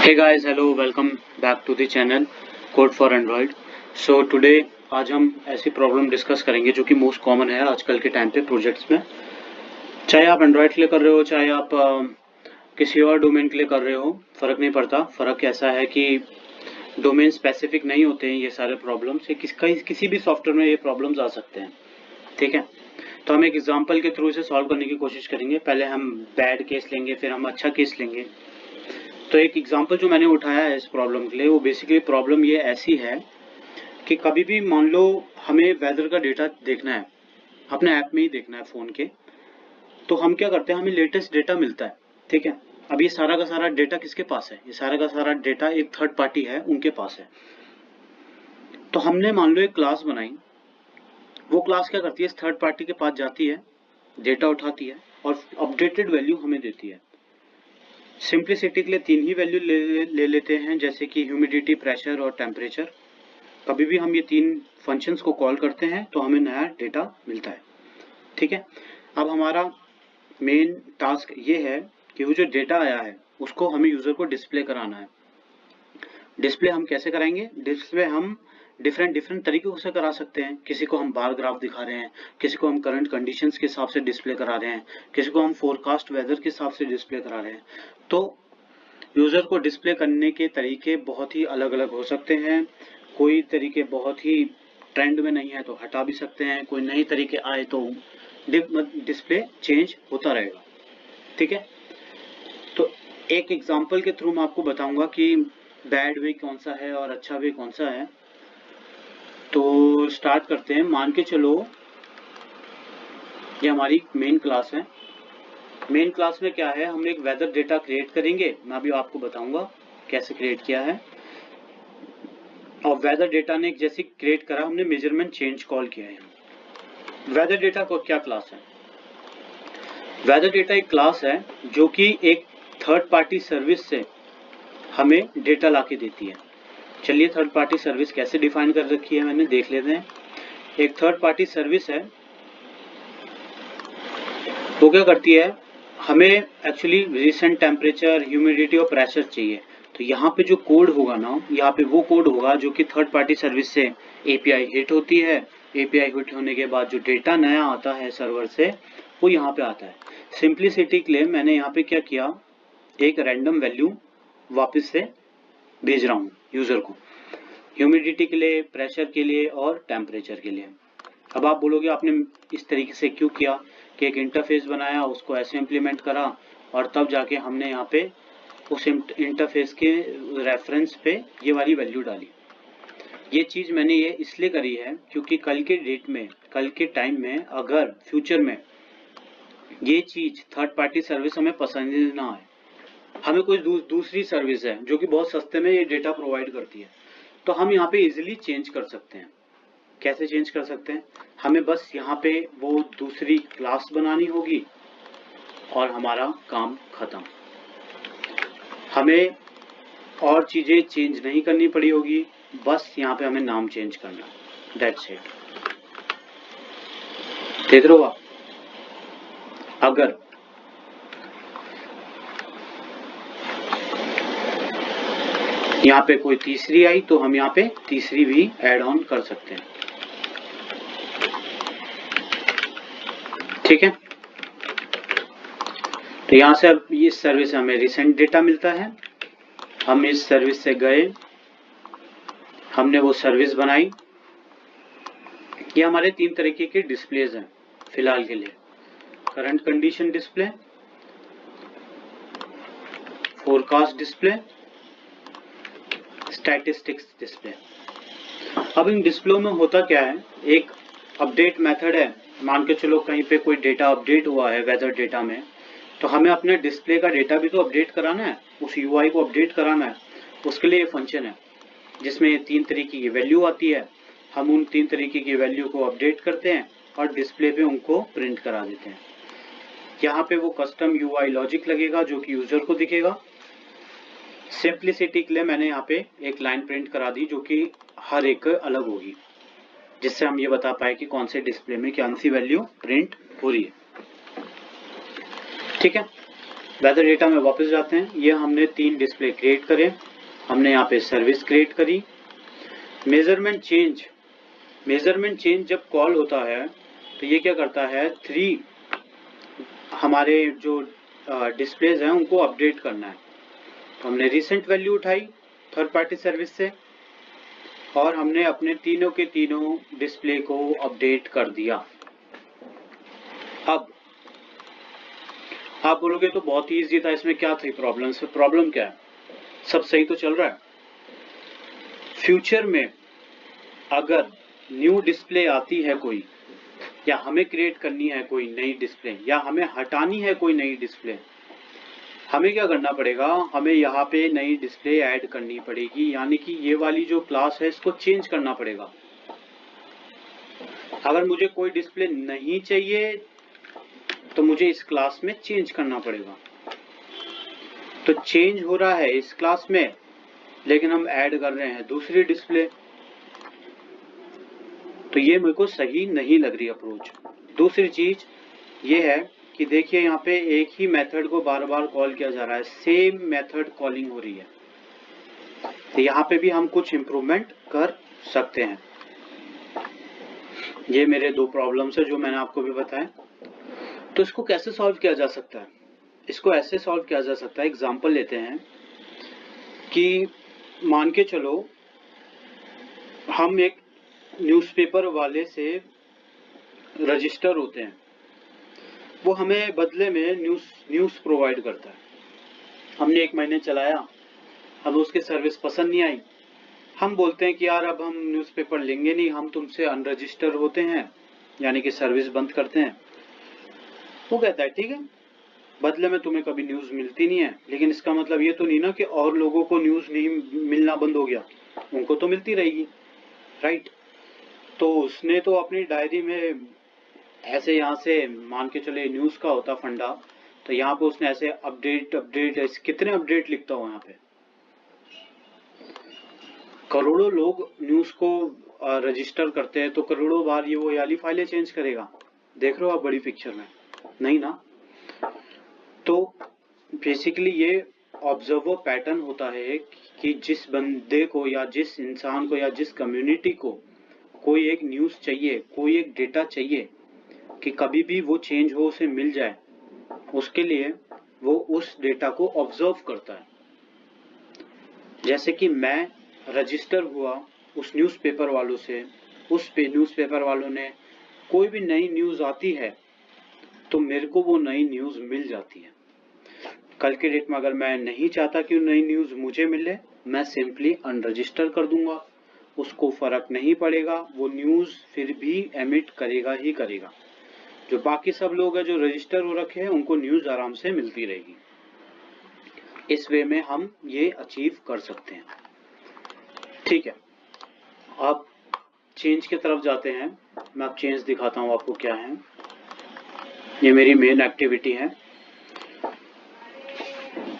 Hey guys, hello, welcome back to the channel Code for Android. So today आज हम ऐसी problem discuss करेंगे जो कि मोस्ट कॉमन है आजकल के टाइम पे प्रोजेक्ट्स में। चाहे आप एंड्रॉयड के लिए कर रहे हो, चाहे आप किसी और डोमेन के लिए कर रहे हो, फ़र्क नहीं पड़ता। फ़र्क ऐसा है कि डोमेन स्पेसिफिक नहीं होते हैं ये सारे प्रॉब्लम्स। किसी भी सॉफ्टवेयर में ये प्रॉब्लम्स आ सकते हैं, ठीक है। तो हम एक एग्जाम्पल के थ्रू इसे सॉल्व करने की कोशिश करेंगे। पहले हम बैड केस लेंगे, फिर हम अच्छा केस लेंगे। तो एक एग्जांपल जो मैंने उठाया है इस प्रॉब्लम के लिए, वो बेसिकली प्रॉब्लम ये ऐसी है कि कभी भी मान लो हमें वेदर का डेटा देखना है, अपने ऐप में ही देखना है फ़ोन के, तो हम क्या करते हैं, हमें लेटेस्ट डेटा मिलता है, ठीक है। अब ये सारा का सारा डेटा किसके पास है? ये सारा का सारा डेटा एक थर्ड पार्टी है, उनके पास है। तो हमने मान लो एक क्लास बनाई, वो क्लास क्या करती है, इस थर्ड पार्टी के पास जाती है, डेटा उठाती है और अपडेटेड वैल्यू हमें देती है। सिंप्लिसिटी के लिए तीन ही वैल्यू ले लेते हैं, जैसे कि ह्यूमिडिटी, प्रेशर और टेम्परेचर। कभी भी हम ये तीन फंक्शंस को कॉल करते हैं तो हमें नया डेटा मिलता है, ठीक है। अब हमारा मेन टास्क ये है कि वो जो डेटा आया है उसको हमें यूज़र को डिस्प्ले कराना है। डिस्प्ले हम कैसे कराएंगे? डिस्प्ले हम डिफरेंट तरीकों से करा सकते हैं। किसी को हम बार ग्राफ दिखा रहे हैं, किसी को हम करंट कंडीशंस के हिसाब से डिस्प्ले करा रहे हैं, किसी को हम फोरकास्ट वेदर के हिसाब से डिस्प्ले करा रहे हैं। तो यूज़र को डिस्प्ले करने के तरीके बहुत ही अलग अलग हो सकते हैं। कोई तरीके बहुत ही ट्रेंड में नहीं है तो हटा भी सकते हैं, कोई नए तरीके आए तो डिस्प्ले चेंज होता रहेगा, ठीक है। तो एक एग्जांपल के थ्रू मैं आपको बताऊंगा कि बैड वे कौन सा है और अच्छा वे कौन सा है। तो स्टार्ट करते हैं। मान के चलो ये हमारी मेन क्लास है। मेन क्लास में क्या है, हम एक वेदर डेटा क्रिएट करेंगे। मैं अभी आपको बताऊंगा कैसे क्रिएट किया है। और वेदर डेटा ने जैसे क्रिएट करा, हमने मेजरमेंट चेंज कॉल किया है। वेदर डेटा को क्या क्लास है? वेदर डेटा एक क्लास है जो कि एक थर्ड पार्टी सर्विस से हमें डेटा लाके देती है। चलिए थर्ड पार्टी सर्विस कैसे डिफाइन कर रखी है मैंने देख लेते हैं। एक थर्ड पार्टी सर्विस है, वो क्या करती है, हमें एक्चुअली रिसेंट टेम्परेचर, ह्यूमिडिटी और प्रेशर चाहिए। तो यहाँ पे जो कोड होगा ना, यहाँ पे वो कोड होगा जो कि थर्ड पार्टी सर्विस से एपीआई हिट होती है। एपीआई हिट होने के बाद जो डेटा नया आता है सर्वर से, वो यहाँ पे आता है। सिंप्लिसिटी के लिए मैंने यहाँ पे क्या किया, एक रैंडम वैल्यू वापस से भेज रहा हूँ यूज़र को, ह्यूमिडिटी के लिए, प्रेशर के लिए और टेम्परेचर के लिए। अब आप बोलोगे आपने इस तरीके से क्यों किया, कि एक इंटरफेस बनाया, उसको ऐसे इम्प्लीमेंट करा और तब जाके हमने यहाँ पे उस इंटरफेस के रेफरेंस पे ये वाली वैल्यू डाली। ये चीज़ मैंने ये इसलिए करी है क्योंकि कल के डेट में, कल के टाइम में, अगर फ्यूचर में ये चीज़ थर्ड पार्टी सर्विस हमें पसंद ना आए, हमें कोई दूसरी सर्विस है जो कि बहुत सस्ते में ये डेटा प्रोवाइड करती है, तो हम यहाँ पे इजीली चेंज कर सकते हैं। कैसे चेंज कर सकते हैं? हमें बस यहाँ पे वो दूसरी क्लास बनानी होगी और हमारा काम खत्म। हमें और चीज़ें चेंज नहीं करनी पड़ी होगी, बस यहाँ पे हमें नाम चेंज करना, दैट्स इट। देख रहे हो आप? अगर यहाँ पे कोई तीसरी आई तो हम यहाँ पे तीसरी भी ऐड ऑन कर सकते हैं, ठीक है। तो यहाँ से अब इस सर्विस से हमें रिसेंट डेटा मिलता है। हम इस सर्विस से गए, हमने वो सर्विस बनाई। ये हमारे तीन तरीके के डिस्प्लेज हैं फिलहाल के लिए: current condition display, forecast display, statistics display. अब इन डिस्प्ले में होता क्या है, एक अपडेट मेथड है। मान के चलो कहीं पे कोई डेटा अपडेट हुआ है वेदर डेटा में, तो हमें अपने डिस्प्ले का डेटा भी तो अपडेट कराना है, उस यूआई को अपडेट कराना है। उसके लिए ये फंक्शन है जिसमें तीन तरीके की वैल्यू आती है। हम उन तीन तरीके की वैल्यू को अपडेट करते हैं और डिस्प्ले पे उनको प्रिंट करा देते हैं। यहाँ पे वो कस्टम यूआई लॉजिक लगेगा जो कि यूजर को दिखेगा। सिंप्लिसिटी के लिए मैंने यहाँ पे एक लाइन प्रिंट करा दी जो कि हर एक अलग होगी, जिससे हम ये बता पाए कि कौन से डिस्प्ले में कौन सी वैल्यू प्रिंट हो रही है, ठीक है। वेदर डेटा में वापस जाते हैं। ये हमने 3 डिस्प्ले क्रिएट करे, हमने यहाँ पे सर्विस क्रिएट करी। मेजरमेंट चेंज जब कॉल होता है तो ये क्या करता है, 3 हमारे जो डिस्प्लेज हैं उनको अपडेट करना है। तो हमने रिसेंट वैल्यू उठाई थर्ड पार्टी सर्विस से और हमने अपने तीनों के तीनों डिस्प्ले को अपडेट कर दिया। अब आप बोलोगे तो बहुत ही ईजी था, इसमें क्या थी प्रॉब्लम? प्रॉब्लम क्या है? सब सही तो चल रहा है। फ्यूचर में अगर न्यू डिस्प्ले आती है कोई, या हमें क्रिएट करनी है कोई नई डिस्प्ले, या हमें हटानी है कोई नई डिस्प्ले, हमें क्या करना पड़ेगा, हमें यहाँ पे नई डिस्प्ले ऐड करनी पड़ेगी। यानी कि ये वाली जो क्लास है इसको चेंज करना पड़ेगा। अगर मुझे कोई डिस्प्ले नहीं चाहिए तो मुझे इस क्लास में चेंज करना पड़ेगा। तो चेंज हो रहा है इस क्लास में, लेकिन हम ऐड कर रहे हैं दूसरी डिस्प्ले। तो ये मेरे को सही नहीं लग रही अप्रोच। दूसरी चीज ये है कि देखिए यहाँ पे एक ही मेथड को बार बार कॉल किया जा रहा है, सेम मेथड कॉलिंग हो रही है। तो यहाँ पे भी हम कुछ इम्प्रूवमेंट कर सकते हैं। ये मेरे 2 प्रॉब्लम्स है जो मैंने आपको भी बताया। तो इसको कैसे सॉल्व किया जा सकता है? इसको ऐसे सॉल्व किया जा सकता है, एग्जांपल लेते हैं कि मान के चलो हम एक न्यूज़पेपर वाले से रजिस्टर होते हैं, वो हमें बदले में न्यूज़ प्रोवाइड करता है। हमने 1 महीने चलाया, हमें उसकी सर्विस पसंद नहीं आई, हम बोलते हैं कि यार अब हम न्यूज़पेपर लेंगे नहीं, हम तुमसे अनरजिस्टर होते हैं, यानी कि सर्विस बंद करते हैं। वो कहता है ठीक है, बदले में तुम्हें कभी न्यूज़ मिलती नहीं है, लेकिन इसका मतलब ये तो नहीं ना कि और लोगों को न्यूज़ नहीं मिलना बंद हो गया, उनको तो मिलती रहेगी, राइट? तो उसने तो अपनी डायरी में ऐसे यहाँ से मान के चले न्यूज़ का होता फंडा, तो यहाँ पे उसने ऐसे अपडेट कितने अपडेट लिखता हो यहाँ पे। करोड़ों लोग न्यूज़ को रजिस्टर करते हैं, तो करोड़ों बार ये वो वाली फाइलें चेंज करेगा। देख रहे हो आप बड़ी पिक्चर में? नहीं ना। तो बेसिकली ये ऑब्जर्वर पैटर्न होता है कि जिस बंदे को या जिस इंसान को या जिस कम्युनिटी को कोई एक न्यूज़ चाहिए, कोई एक डेटा चाहिए कि कभी भी वो चेंज हो, उसे मिल जाए, उसके लिए वो उस डेटा को ऑब्जर्व करता है। जैसे कि मैं रजिस्टर हुआ उस न्यूज़पेपर वालों से, उस पे न्यूज़पेपर वालों ने कोई भी नई न्यूज़ आती है तो मेरे को वो नई न्यूज़ मिल जाती है। कल के डेट में अगर मैं नहीं चाहता कि नई न्यूज़ मुझे मिले, मैं सिंपली अनरजिस्टर कर दूंगा, उसको फर्क नहीं पड़ेगा, वो न्यूज़ फिर भी एमिट करेगा ही करेगा। जो बाकी सब लोग हैं जो रजिस्टर हो रखे हैं उनको न्यूज़ आराम से मिलती रहेगी। इस वे में हम ये अचीव कर सकते हैं। ठीक है, अब चेंज की तरफ जाते हैं। मैं अब चेंज दिखाता हूँ आपको क्या है। ये मेरी मेन एक्टिविटी है।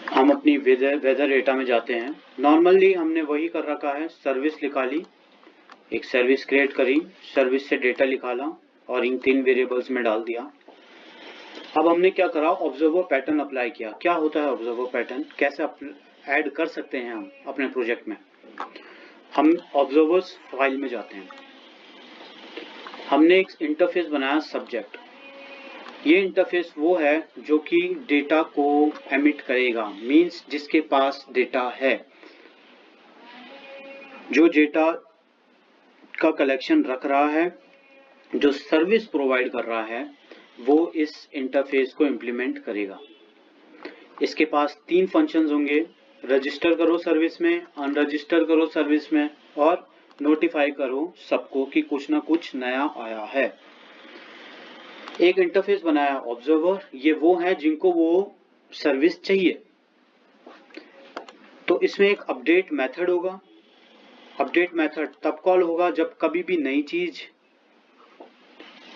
हम अपनी वेदर डेटा में जाते हैं। नॉर्मली हमने वही कर रखा है, सर्विस लिखा ली, एक सर्विस क्रिएट करी, सर्विस से डेटा निकाला और इन 3 वेरिएबल्स में डाल दिया। अब हमने क्या करा, ऑब्जर्वर पैटर्न अप्लाई किया। क्या होता है ऑब्जर्वर पैटर्न, कैसे ऐड कर सकते हैं हम अपने प्रोजेक्ट में? हम ऑब्जर्वर्स फाइल में जाते हैं, हमने एक इंटरफेस बनाया सब्जेक्ट। ये इंटरफेस वो है जो कि डेटा को एमिट करेगा, मींस जिसके पास डेटा है, जो डेटा का कलेक्शन रख रहा है, जो सर्विस प्रोवाइड कर रहा है, वो इस इंटरफेस को इम्प्लीमेंट करेगा। इसके पास 3 फंक्शंस होंगे, रजिस्टर करो सर्विस में, अनरजिस्टर करो सर्विस में और नोटिफाई करो सबको कि कुछ ना कुछ नया आया है। एक इंटरफेस बनाया ऑब्जर्वर, ये वो है जिनको वो सर्विस चाहिए। तो इसमें एक अपडेट मेथड होगा। अपडेट मेथड तब कॉल होगा जब कभी भी नई चीज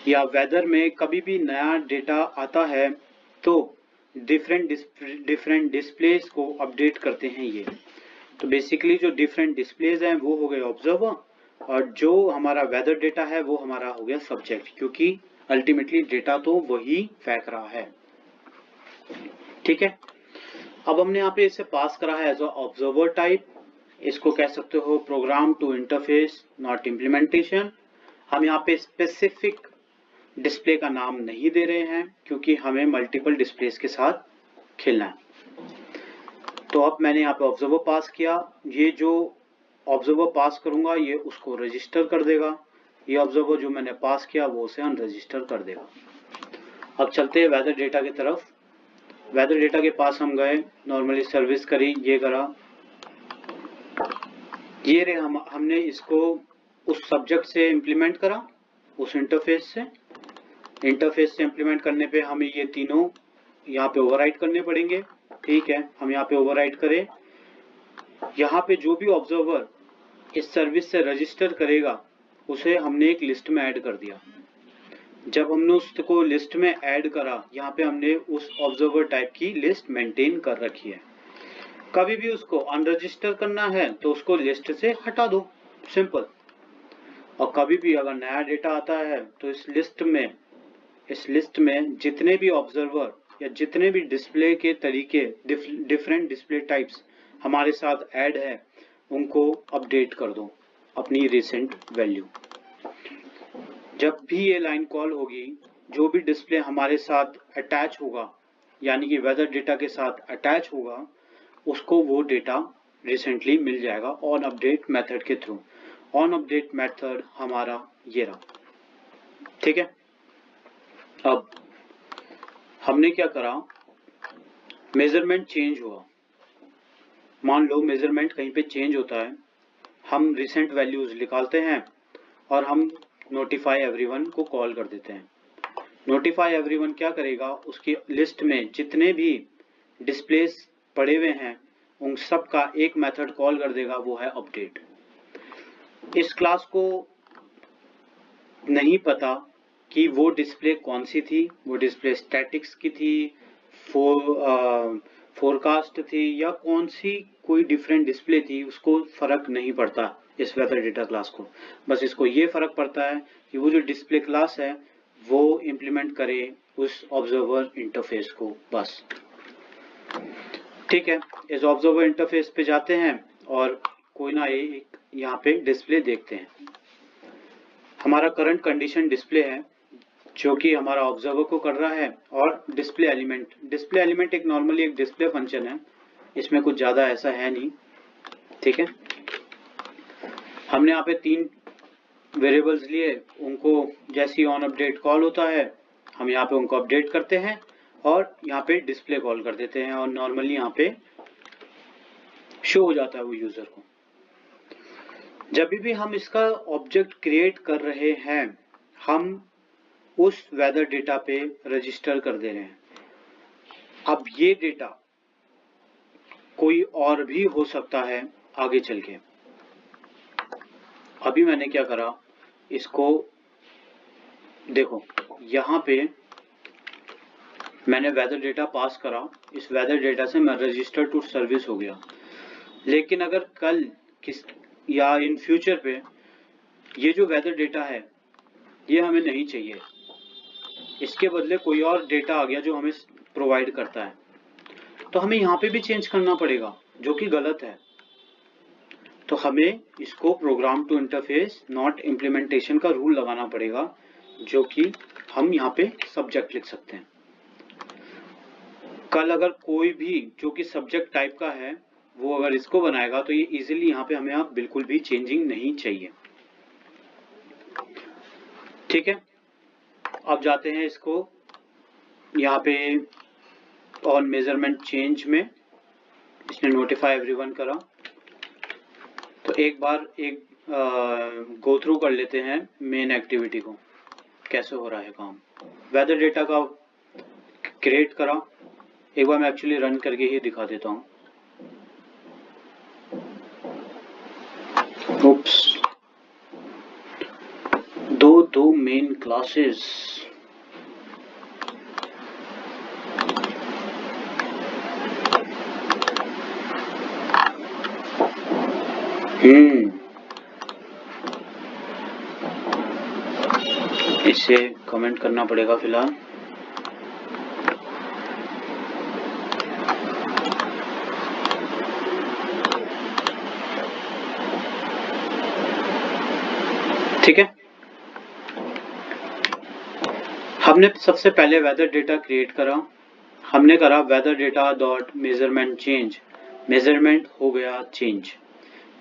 या वेदर में कभी भी नया डेटा आता है तो डिफरेंट डिस्प्लेस को अपडेट करते हैं ये। तो बेसिकली जो डिफरेंट डिस्प्लेस हैं वो हो गए ऑब्जर्वर, और जो हमारा वेदर डेटा है वो हमारा हो गया सब्जेक्ट, क्योंकि अल्टीमेटली डेटा तो वही फेंक रहा है। ठीक है, अब हमने यहाँ पे इसे पास करा है एज ऑब्जर्वर टाइप। इसको कह सकते हो program to interface not implementation. हम यहाँ पे स्पेसिफिक डिस्प्ले का नाम नहीं दे रहे हैं क्योंकि हमें मल्टीपल डिस्प्लेस के साथ खेलना है। तो अब मैंने यहाँ पे ऑब्जर्वर पास किया। ये जो ऑब्जर्वर पास करूंगा ये उसको रजिस्टर कर देगा। ये ऑब्जर्वर जो मैंने पास किया वो उसे अनरजिस्टर कर देगा। अब चलते हैं वेदर डेटा की तरफ। वेदर डेटा के पास हम गए, नॉर्मली सर्विस करी, ये करा, ये रे हमने इसको उस सब्जेक्ट से इम्प्लीमेंट करा, उस इंटरफेस से इम्प्लीमेंट करने पे हमें ये तीनों यहाँ पे ओवरराइट करने पड़ेंगे। ठीक है, हम यहाँ पे ओवरराइट करें। यहाँ पे जो भी ऑब्जर्वर इस सर्विस से रजिस्टर करेगा उसे हमने एक लिस्ट में ऐड कर दिया। जब हमने उसको लिस्ट में ऐड करा, यहाँ पे हमने उस ऑब्जर्वर टाइप की लिस्ट मेंटेन कर रखी है। कभी भी उसको अनरजिस्टर करना है तो उसको लिस्ट से हटा दो, सिंपल। और कभी भी अगर नया डेटा आता है तो इस लिस्ट में जितने भी ऑब्जर्वर या जितने भी डिस्प्ले के तरीके, डिफरेंट डिस्प्ले टाइप्स हमारे साथ ऐड है, उनको अपडेट कर दो अपनी रिसेंट वैल्यू। जब भी ये लाइन कॉल होगी, जो भी डिस्प्ले हमारे साथ अटैच होगा, यानी कि वेदर डेटा के साथ अटैच होगा, उसको वो डेटा रिसेंटली मिल जाएगा ऑन अपडेट मेथड के थ्रू। ऑन अपडेट मेथड हमारा ये रहा। ठीक है, अब हमने क्या करा, मेजरमेंट चेंज हुआ। मान लो मेजरमेंट कहीं पे चेंज होता है, हम रिसेंट वैल्यूज निकालते हैं और हम नोटिफाई एवरीवन को कॉल कर देते हैं। नोटिफाई एवरीवन क्या करेगा, उसकी लिस्ट में जितने भी डिस्प्लेस पड़े हुए हैं उन सब का एक मेथड कॉल कर देगा, वो है अपडेट। इस क्लास को नहीं पता कि वो डिस्प्ले कौन सी थी, वो डिस्प्ले स्टैटिक्स की थी, फोरकास्ट थी, या कौन सी कोई डिफरेंट डिस्प्ले थी, उसको फर्क नहीं पड़ता इस वेदर डेटा क्लास को। बस इसको ये फर्क पड़ता है कि वो जो डिस्प्ले क्लास है वो इम्प्लीमेंट करे उस ऑब्जर्वर इंटरफेस को, बस। ठीक है, इस ऑब्जर्वर इंटरफेस पे जाते हैं और कोई ना एक यहाँ पे डिस्प्ले देखते हैं। हमारा करंट कंडीशन डिस्प्ले है जो कि हमारा ऑब्जर्वर को कर रहा है, और डिस्प्ले एलिमेंट एक नॉर्मली एक डिस्प्ले फंक्शन है, इसमें कुछ ज़्यादा ऐसा है नहीं। ठीक है, हमने यहाँ पे 3 वेरिएबल्स लिए, उनको जैसे ही ऑन अपडेट कॉल होता है हम यहाँ पे उनको अपडेट करते हैं और यहाँ पे डिस्प्ले कॉल कर देते हैं, और नॉर्मली यहाँ पे शो हो जाता है वो यूजर को। जब भी हम इसका ऑब्जेक्ट क्रिएट कर रहे हैं, हम उस वेदर डेटा पे रजिस्टर कर दे रहे हैं। अब ये डेटा कोई और भी हो सकता है आगे चल के। अभी मैंने क्या करा, इसको देखो, यहाँ पे मैंने वेदर डेटा पास करा, इस वेदर डेटा से मैं रजिस्टर टू सर्विस हो गया। लेकिन अगर कल या इन फ्यूचर पे ये जो वेदर डेटा है ये हमें नहीं चाहिए, इसके बदले कोई और डेटा आ गया जो हमें प्रोवाइड करता है, तो हमें यहाँ पे भी चेंज करना पड़ेगा, जो कि गलत है। तो हमें इसको program to interface not implementation का रूल लगाना पड़ेगा, जो कि हम यहाँ पे सब्जेक्ट लिख सकते हैं। कल अगर कोई भी जो कि सब्जेक्ट टाइप का है वो अगर इसको बनाएगा तो ये इजीली यहाँ पे हमें आप बिल्कुल भी चेंजिंग नहीं चाहिए। ठीक है, अब जाते हैं इसको यहाँ पे ऑन मेजरमेंट चेंज में, इसने नोटिफाई एवरीवन करा, तो एक बार गो थ्रू कर लेते हैं मेन एक्टिविटी को, कैसे हो रहा है काम। वेदर डेटा का क्रिएट करा, एक बार मैं एक्चुअली रन करके ही दिखा देता हूँ। Oops. दो मेन क्लासेस, इसे कमेंट करना पड़ेगा फिलहाल। हमने सबसे पहले वेदर डेटा क्रिएट करा, हमने करा weather data dot measurement change, measurement हो गया चेंज,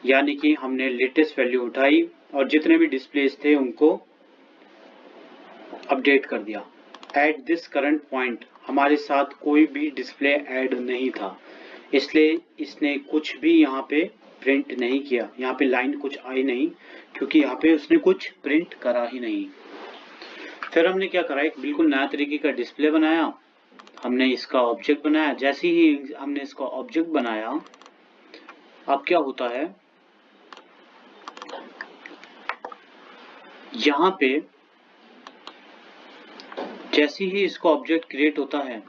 यानी कि हमने लेटेस्ट वैल्यू उठाई और जितने भी डिस्प्लेस थे उनको अपडेट कर दिया। एट दिस करंट पॉइंट हमारे साथ कोई भी डिस्प्ले ऐड नहीं था, इसलिए इसने कुछ भी यहाँ पे प्रिंट नहीं किया, यहाँ पे लाइन कुछ आई नहीं क्योंकि यहाँ पे उसने कुछ प्रिंट करा ही नहीं। फिर हमने क्या करा, एक बिल्कुल नया तरीके का डिस्प्ले बनाया, हमने इसका ऑब्जेक्ट बनाया। जैसे ही हमने इसका ऑब्जेक्ट बनाया, अब क्या होता है, यहाँ पे जैसे ही इसका ऑब्जेक्ट क्रिएट होता है,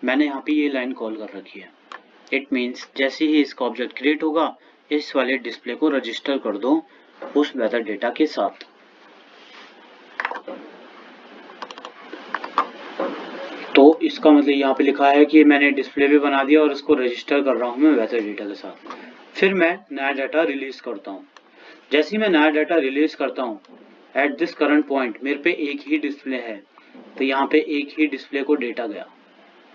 मैंने यहाँ पे ये लाइन कॉल कर रखी है। इट मीन्स जैसे ही इसका ऑब्जेक्ट क्रिएट होगा, इस वाले डिस्प्ले को रजिस्टर कर दो उस वेदर डेटा के साथ। तो इसका मतलब यहाँ पे लिखा है कि मैंने डिस्प्ले भी बना दिया और इसको रजिस्टर कर रहा हूँ मैं वेदर डेटा के साथ। फिर मैं नया डाटा रिलीज करता हूँ। जैसे ही मैं नया डाटा रिलीज करता हूँ, एट दिस करंट पॉइंट मेरे पे एक ही डिस्प्ले है, तो यहाँ पे एक ही डिस्प्ले को डेटा गया,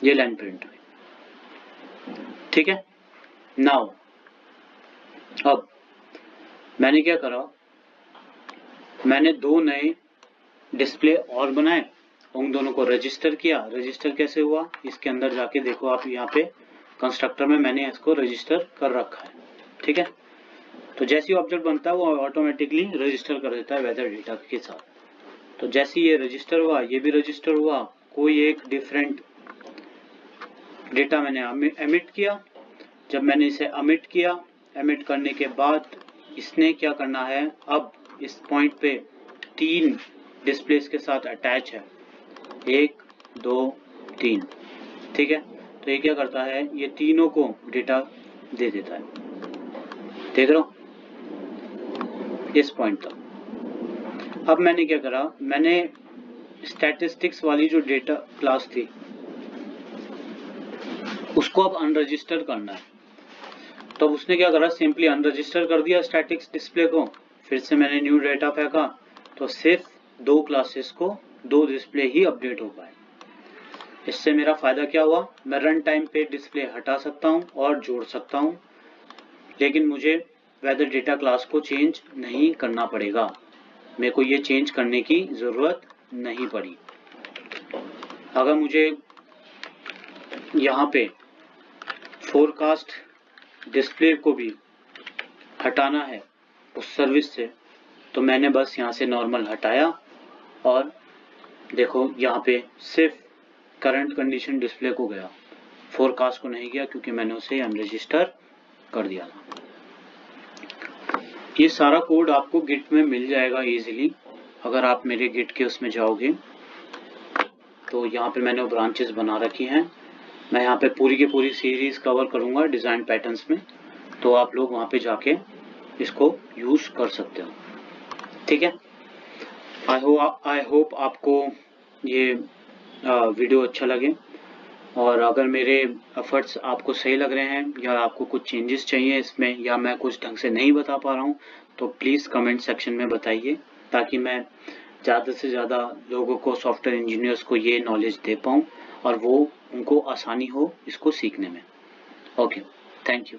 ये लाइन प्रिंट हुई। ठीक है, नाउ अब मैंने क्या करा, मैंने दो नए डिस्प्ले और बनाए, उन दोनों को रजिस्टर किया। रजिस्टर कैसे हुआ, इसके अंदर जाके देखो आप, यहाँ पे कंस्ट्रक्टर में मैंने इसको रजिस्टर कर रखा है। ठीक है, तो जैसे ही ऑब्जेक्ट बनता है वो ऑटोमेटिकली रजिस्टर कर देता है वेदर डेटा के साथ। तो जैसे ये रजिस्टर हुआ, ये भी रजिस्टर हुआ, कोई एक डिफरेंट डेटा मैंने एमिट किया। जब मैंने इसे एमिट किया, एमिट करने के बाद इसने क्या करना है, अब इस पॉइंट पे 3 डिस्प्लेस के साथ अटैच है, 1 2 3। ठीक है, तो ये क्या करता है, ये तीनों को डेटा दे देता है। देख रहे हो इस पॉइंट तक। अब मैंने क्या करा, मैंने स्टैटिस्टिक्स वाली जो डेटा क्लास थी उसको अब अनरजिस्टर करना है। तो उसने क्या करा, सिंपली अनरजिस्टर कर दिया स्टैटिक्स डिस्प्ले को। फिर से मैंने न्यू डेटा फेंका, तो सिर्फ 2 क्लासेस को 2 डिस्प्ले ही अपडेट हो पाए। इससे मेरा फायदा क्या हुआ, मैं रन टाइम पे डिस्प्ले हटा सकता हूँ और जोड़ सकता हूँ, लेकिन मुझे वेदर डेटा क्लास को चेंज नहीं करना पड़ेगा। मेरे को ये चेंज करने की ज़रूरत नहीं पड़ी। अगर मुझे यहाँ पे फोरकास्ट डिस्प्ले को भी हटाना है उस सर्विस से, तो मैंने बस यहाँ से नॉर्मल हटाया और देखो यहाँ पे सिर्फ करंट कंडीशन डिस्प्ले को गया, फोरकास्ट को नहीं गया क्योंकि मैंने उसे अनरजिस्टर कर दिया था। ये सारा कोड आपको गिट में मिल जाएगा इजीली, अगर आप मेरे गिट के उसमें जाओगे तो यहाँ पे मैंने ब्रांचेस बना रखी हैं। मैं यहाँ पे पूरी की पूरी सीरीज कवर करूँगा डिज़ाइन पैटर्न्स में, तो आप लोग वहाँ पे जाके इसको यूज़ कर सकते हो। ठीक है, आई होप आपको ये वीडियो अच्छा लगे, और अगर मेरे एफर्ट्स आपको सही लग रहे हैं या आपको कुछ चेंजेस चाहिए इसमें, या मैं कुछ ढंग से नहीं बता पा रहा हूँ, तो प्लीज़ कमेंट सेक्शन में बताइए, ताकि मैं ज़्यादा से ज़्यादा लोगों को, सॉफ्टवेयर इंजीनियर्स को ये नॉलेज दे पाऊँ और वो उनको आसानी हो इसको सीखने में। Okay, thank you.